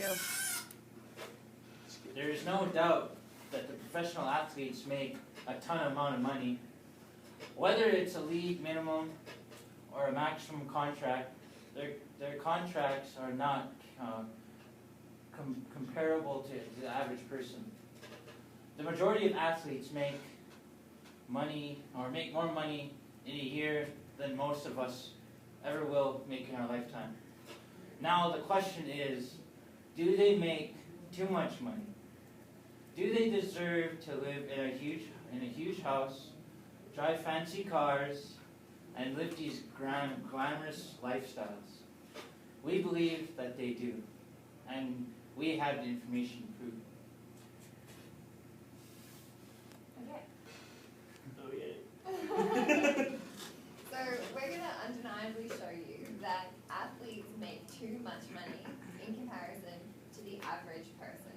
you. There is no doubt that the professional athletes make a ton amount of money. Whether it's a league minimum or a maximum contract, their contracts are not comparable to the average person. The majority of athletes make money, or make more money in a year than most of us ever will make in our lifetime. Now the question is, do they make too much money? Do they deserve to live in a huge house, drive fancy cars, and live these glamorous lifestyles? We believe that they do, and we have the information to prove it. Okay. So we're going to undeniably show you that athletes make too much money in comparison to the average person.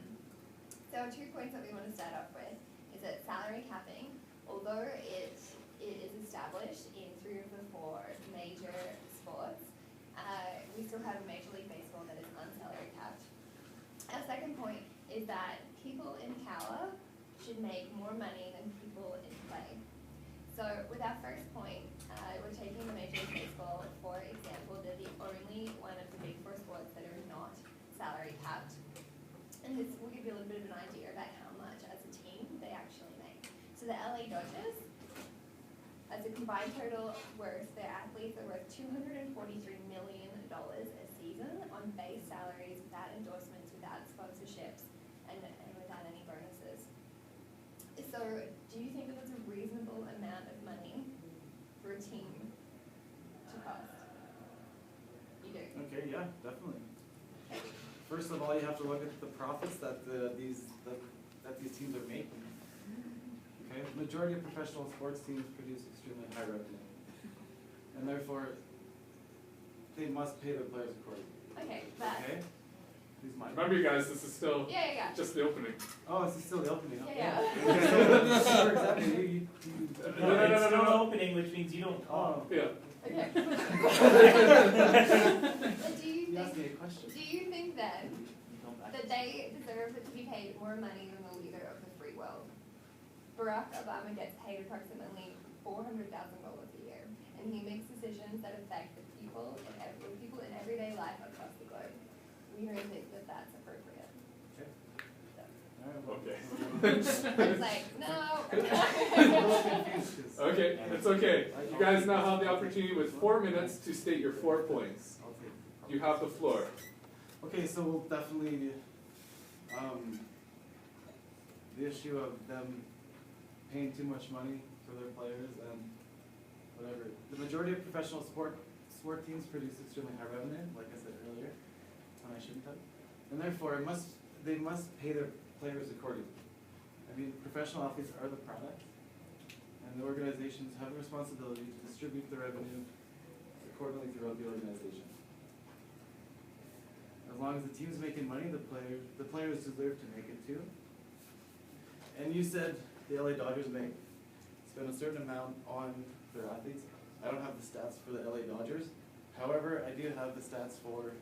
So 2 points that we want to start off with is that salary capping, although it is established in 3 of the 4 major sports, we still have Major League Baseball that is unsalary capped. Our second point is that people in power should make more money than people in play. So with our first point, we're taking the Major League Baseball, for example. They're the only one of the big 4 sports that are not salary capped. And this will give you a little bit of an idea about how much as a team they actually make. So the LA Dodgers, as a combined total worth, their athletes are worth $243 million a season on base salaries, without endorsements, without sponsorships, and without any bonuses. So do you think that that's a reasonable amount of money for a team to cost? You do? Okay, yeah, definitely. First of all, you have to look at the profits that these teams are making. Okay, the majority of professional sports teams produce extremely high revenue, and therefore they must pay their players accordingly. Okay, but Okay, these might. Remember, you guys, this is still yeah. just the opening. Oh, this is still the opening. Okay. Yeah. For example, you It's still opening, which means you don't talk. Yeah. Okay. But You asked me a question. do you think then that they deserve to be paid more money than the leader of the free world? Barack Obama gets paid approximately $400,000 a year, and he makes decisions that affect the people in everyday life across the globe. We don't think that that's appropriate. Okay. So. Okay. I was like, no. Okay, it's okay. You guys now have the opportunity with 4 minutes to state your 4 points. You have the floor. Okay, so we'll definitely the issue of them paying too much money for their players and whatever. The majority of professional sport teams produce extremely high revenue, like I said earlier, when I shouldn't have. And therefore, they must pay their players accordingly. I mean, professional athletes are the product, and the organizations have a responsibility to distribute the revenue accordingly throughout the organization. As long as the team's making money, the players deserve to make it too. And you said the LA Dodgers spend a certain amount on their athletes. I don't have the stats for the LA Dodgers. However, I do have the stats for,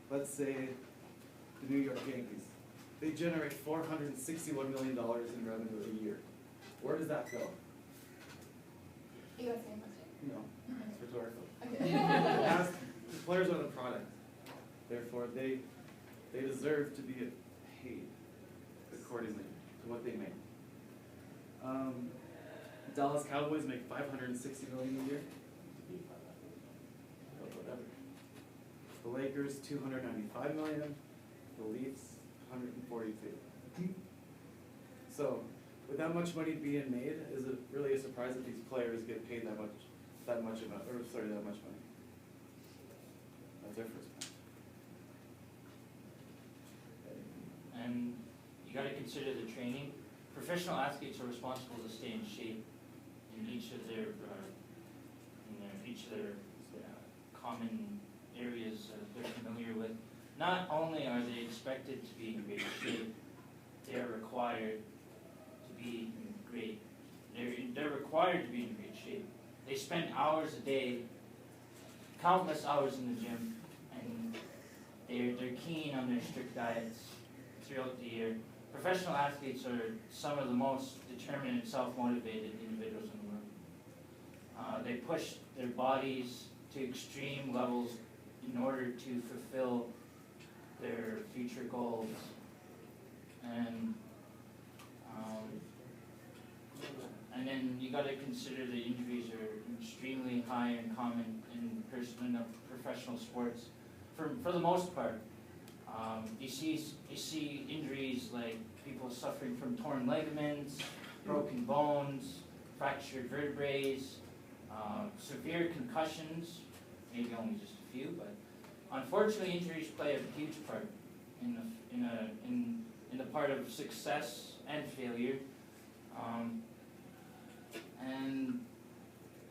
let's say, the New York Yankees. They generate $461 million in revenue a year. Where does that go? You asking a question? No, it's rhetorical. Okay. The players are the product. Therefore, they deserve to be paid accordingly to what they make. Dallas Cowboys make $560 million a year. Whatever. The Lakers $295 million. The Leafs $142. So, with that much money being made, is it really a surprise that these players get paid that much money? That's their first point. And you got to consider the training. Professional athletes are responsible to stay in shape in each of their common areas they're familiar with. Not only are they expected to be in great shape, they are required to be in great. They're required to be in great shape. They spend hours a day, countless hours in the gym, and they're keen on their strict diets throughout the year. Professional athletes are some of the most determined and self-motivated individuals in the world. They push their bodies to extreme levels in order to fulfill their future goals. And then you got to consider the injuries are extremely high and common in professional sports. For the most part, you see injuries like people suffering from torn ligaments, broken bones, fractured vertebrae, severe concussions, maybe only just a few, but unfortunately injuries play a huge part in the part of success and failure. And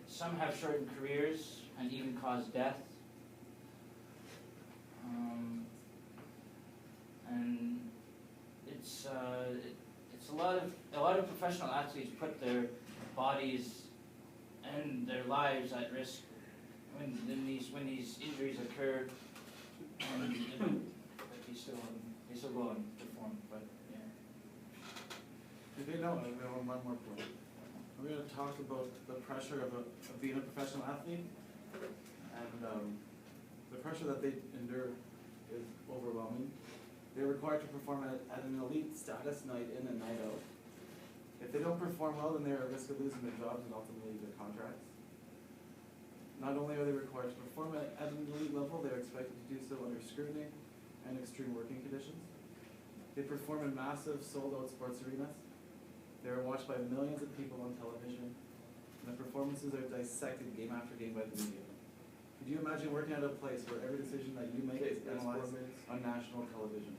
some have shortened careers and even cause death. And it's a lot of professional athletes put their bodies and their lives at risk when these injuries occur, and they still go and perform. But yeah. Did they know? I have one more point. We're going to talk about the pressure of being a professional athlete, and the pressure that they endure is overwhelming. They're required to perform at an elite status night in and night out. If they don't perform well, then they're at risk of losing their jobs and ultimately their contracts. Not only are they required to perform at an elite level, they're expected to do so under scrutiny and extreme working conditions. They perform in massive, sold-out sports arenas. They are watched by millions of people on television, and the performances are dissected game after game by the media. Could you imagine working at a place where every decision that you make is analyzed on national television?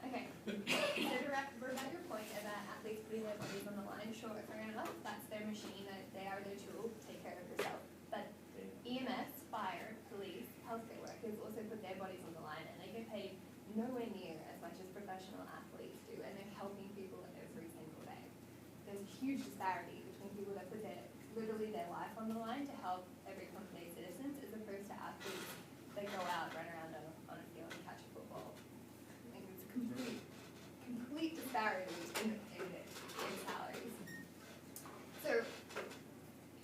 Okay, so to wrap up your point about athletes putting their bodies on the line, sure, fair enough, that's their machine, they are their tool to take care of themselves. But EMS, fire, police, healthcare workers also put their bodies on the line, and they get paid nowhere near as much as professional athletes do, and they're helping people every single day. There's a huge disparity between people that put literally their life on the line to help every everyday citizens, as opposed to athletes that go out, run around on a field and catch a football. Like, it's complete disparity in salaries. So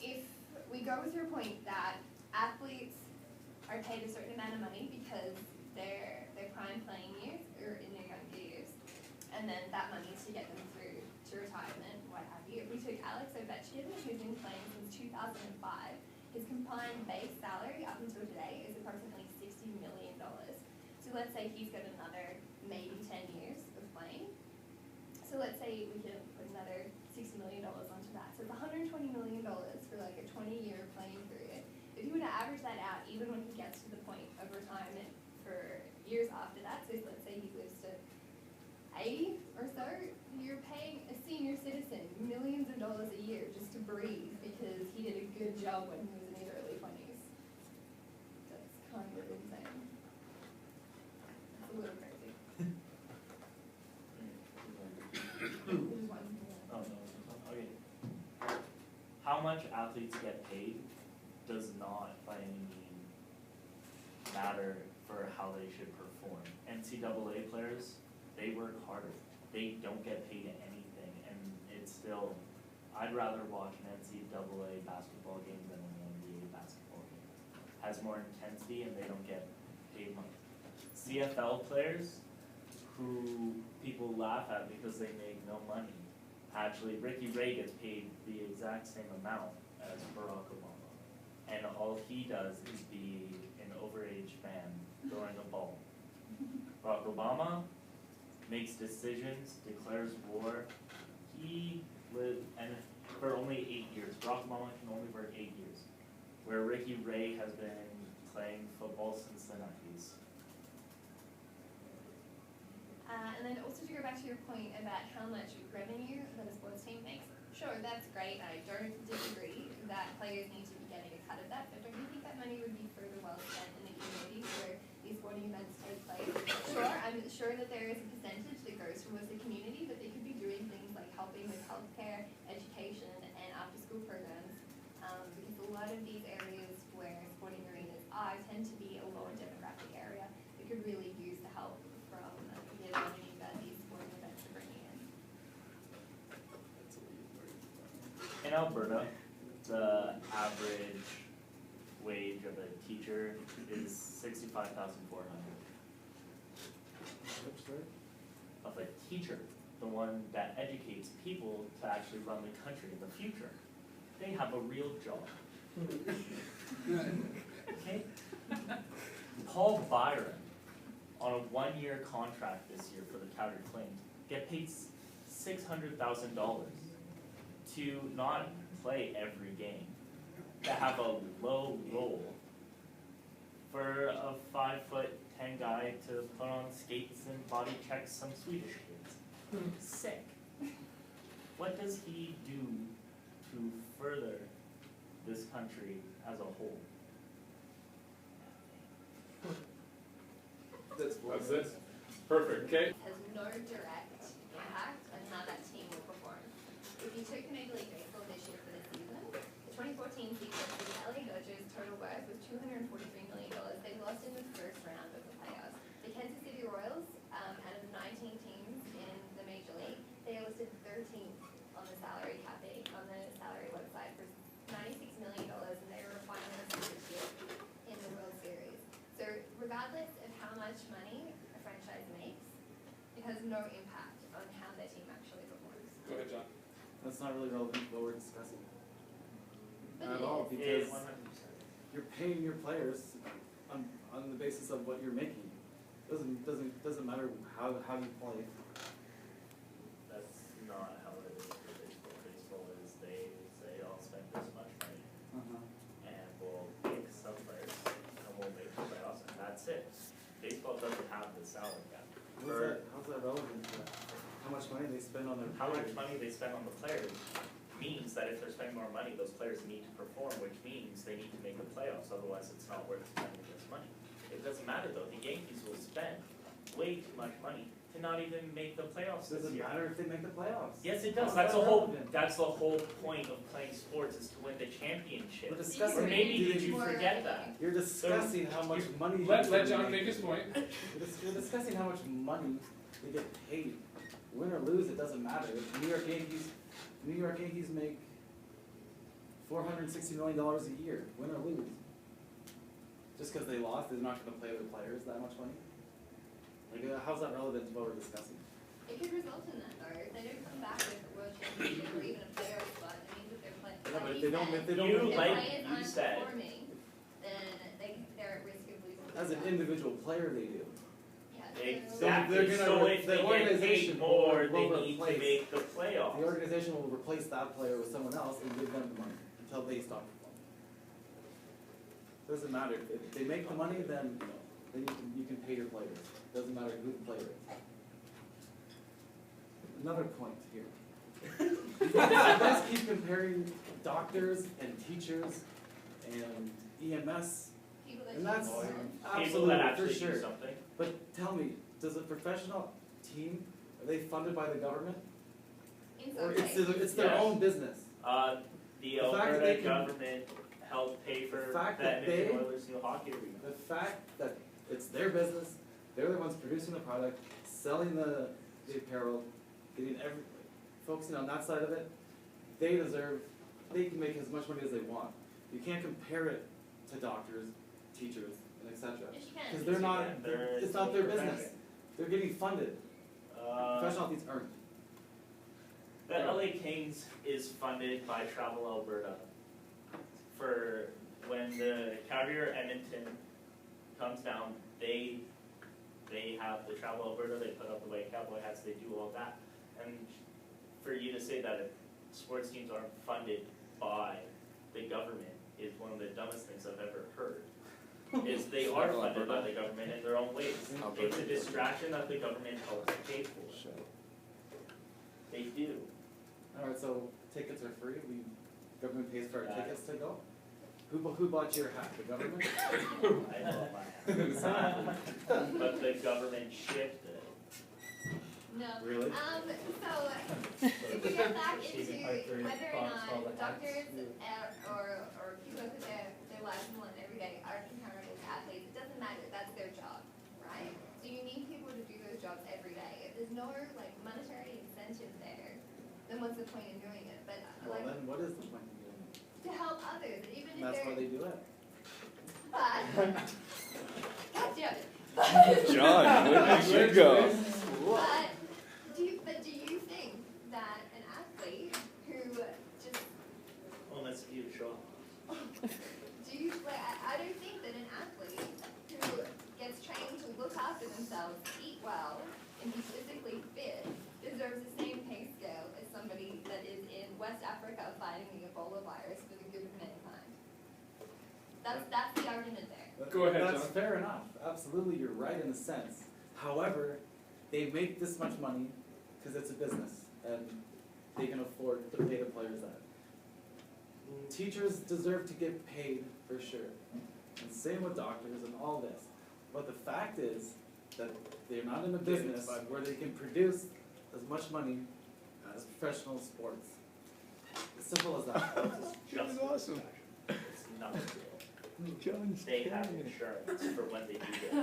if we go with your point that athletes are paid a certain amount of money because their prime playing years or in their younger years, and then that money is to get them through to retirement, what have you. If we took Alex Ovechkin, who's been playing since 2005, his combined base salary up until today is approximately $60 million. So let's say he's got another maybe 10 years of playing. So let's say we can put another $60 million onto that. So it's $120 million for like a 20-year playing period. If you were to average that out, even when he gets to the point of retirement for years after that, so let's say he lives to 80 or so, you're paying a senior citizen millions of dollars a year just to breathe because he did a good job when he was in his early 20s. That's kind of insane. It's a little crazy. There's one more. Oh, no, okay. How much athletes get paid does not by any means matter for how they should perform. NCAA players, they work harder. They don't get paid anything, and it's still, I'd rather watch an NCAA basketball game than an NBA basketball game. Has more intensity and they don't get paid much. CFL players who people laugh at because they make no money. Actually, Ricky Ray gets paid the exact same amount as Barack Obama. And all he does is be an overage fan throwing a ball. Barack Obama makes decisions, declares war. He lived, and for only 8 years. Barack Obama can only work 8 years. Where Ricky Ray has been playing football since the 90s. And then also to go back to your point about how much revenue that a sports team makes, sure, that's great. I don't disagree that players need to be getting a cut of that, but don't you think that money would be further well spent in the communities where these sporting events take place? Sure, I'm sure that there is a percentage that goes towards the community, but they could be doing things like helping with healthcare, education, and after-school programs, because a lot of these areas where sporting arenas are tend to be Alberta, the average wage of a teacher is $65,400. Of a teacher, the one that educates people to actually run the country in the future. They have a real job. Okay? Paul Byron, on a one-year contract this year for the Calgary Flames, get paid $600,000 to not play every game, to have a low role, for a 5'10" guy to put on skates and body check some Swedish kids. Sick. What does he do to further this country as a whole? That's it. Perfect, okay? Has no direct impact on how that team will perform. If you took Major League Baseball this year for the season, the 2014 season, the LA Dodgers' total worth was $243 million. They lost in the first round of the playoffs. The Kansas City Royals, out of 19 teams in the Major League, they are listed 13th on the salary cap, on the salary website for $96 million, and they were finalists this year in the World Series. So regardless of how much money a franchise makes, it has no impact on how their team actually performs. Go ahead, John. That's not really relevant to what we're discussing But at it all, is. because 100%. you're paying your players on the basis of what you're making. Doesn't matter how you play. That's not how it is for baseball. Baseball is they say, I'll spend this much money and we'll pick some players and we'll make the playoffs and that's it. Baseball doesn't have the salary cap. How's that relevant to how much money they spend on their How much players? money they spend on the players means that if they're spending more money, those players need to perform, which means they need to make the playoffs, otherwise it's not worth spending this money. It doesn't matter though, the Yankees will spend way too much money to not even make the playoffs this Doesn't year. matter if they make the playoffs. Yes, it does, How's that relevant? that's the whole point of playing sports is to win the championship. We're discussing. Or maybe did you More forget revenue. that? You're discussing how much money. Let you John make his point. You're discussing how much money they get paid. Win or lose, it doesn't matter. If New York Yankees make $460 million a year, win or lose. Just because they lost, they're not going to play their players that much money. Like, how's that relevant to what we're discussing? It could result in that though, if they don't come back with a world championship or even a playoff spot, it means that they're playing. Yeah, but if they don't, if if they don't, You their like players you aren't said. performing, then they're at risk of losing. as an the individual player, they do. Yeah, Exactly, they're gonna so re- if the they get paid organization more, will they need to replace- make the playoffs. The organization will replace that player with someone else and give them the money until they stop performing. Doesn't matter. If they make the money, then you can pay your players. Doesn't matter who the player is. Another point here. You guys keep comparing doctors and teachers and EMS, people that and choose that's to learn. People absolutely that for actually do sure. something. But tell me, does a professional team, are they funded by the government? In Or some it's cases. their, it's their Yes. own business? The The fact that Alberta they can- government helped pay for The fact the that Edmonton they- Oilers new hockey arena. The fact that it's their business, they're the ones producing the product, selling the apparel, getting focusing on that side of it, they can make as much money as they want. You can't compare it to doctors, teachers, and et cetera. Yes, you can. Because they're not, it's not their business. profession. They're getting funded. Professional athletes aren't. The LA Kings is funded by Travel Alberta for when the Calgary or Edmonton comes down, they have the Travel Alberta, they put up the white cowboy hats, they do all that. And for you to say that sports teams aren't funded by the government is one of the dumbest things I've ever heard. Is they are funded by the government in their own ways. It's a distraction that the government helps pay for. They do. Alright, so tickets are free, government pays for our Right. tickets to go? Who bought your hat, the government? I love my hat. But the government shifted. No. Really? So, if we get back into whether or not doctors or people who put their lives on the line every day are comparable to athletes, it doesn't matter, that's their job, right? So you need people to do those jobs every day. If there's no like monetary incentive there, then what's the point in doing it? But Well, like, then what is the point in doing it? to help others, and even And if that's why they're, they do it. but, God damn it. John, where did you go? But do you think that an athlete who just, Unless you show up. I don't think that an athlete who gets trained to look after themselves, eat well, and be physically fit deserves the same pay scale as somebody that is in West Africa fighting the Ebola virus for the good of mankind. That's the argument there. Go ahead, That's John. fair enough. Absolutely, you're right in a sense. However, they make this much money because it's a business and they can afford to pay the players that. Teachers deserve to get paid for sure. And same with doctors and all this. But the fact is that they're not in a business where they can produce as much money as professional sports. As simple as that. Just That's awesome. It's not real. John's They have carrying it. insurance for when they do get